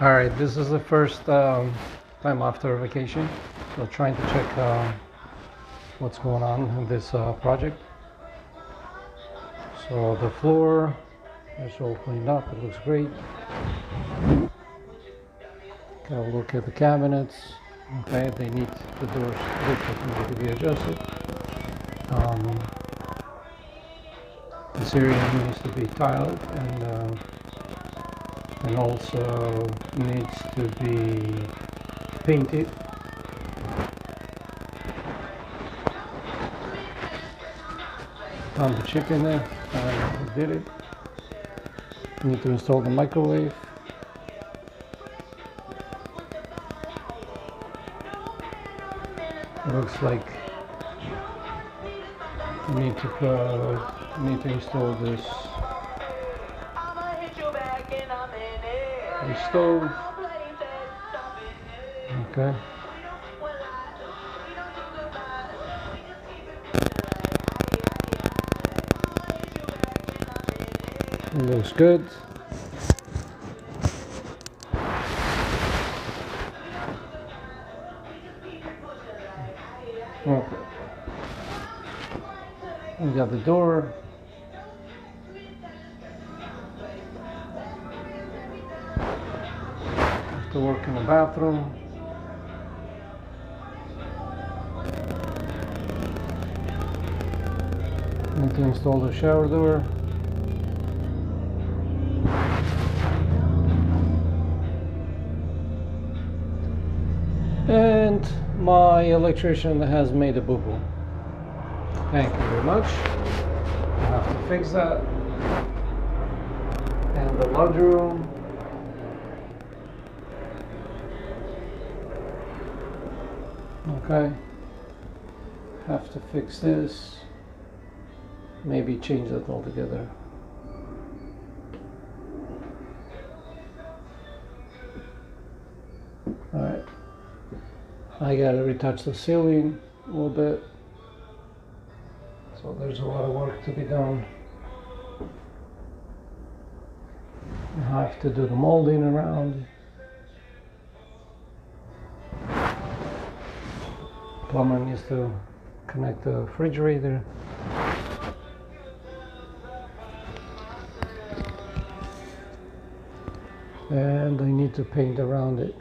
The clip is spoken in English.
All right, this is the first time after vacation, so trying to check what's going on in this project. So the floor is all cleaned up, it looks great. Got a look at the cabinets. Okay, they need the doors need to be adjusted. This area needs to be tiled and also needs to be painted. Found the chip in there. I did it. Need to install the microwave. It looks like you need to install this stove. Okay. It looks good. Okay. We got the door. Have to work in the bathroom. Need to install the shower door. And my electrician has made a boo-boo. Thank you very much. I have to fix that. And the laundry room. Okay. Have to fix this. Maybe change that altogether. Alright. I gotta retouch the ceiling a little bit. So there's a lot of work to be done. I have to do the molding around. Plumber needs to connect the refrigerator. And I need to paint around it.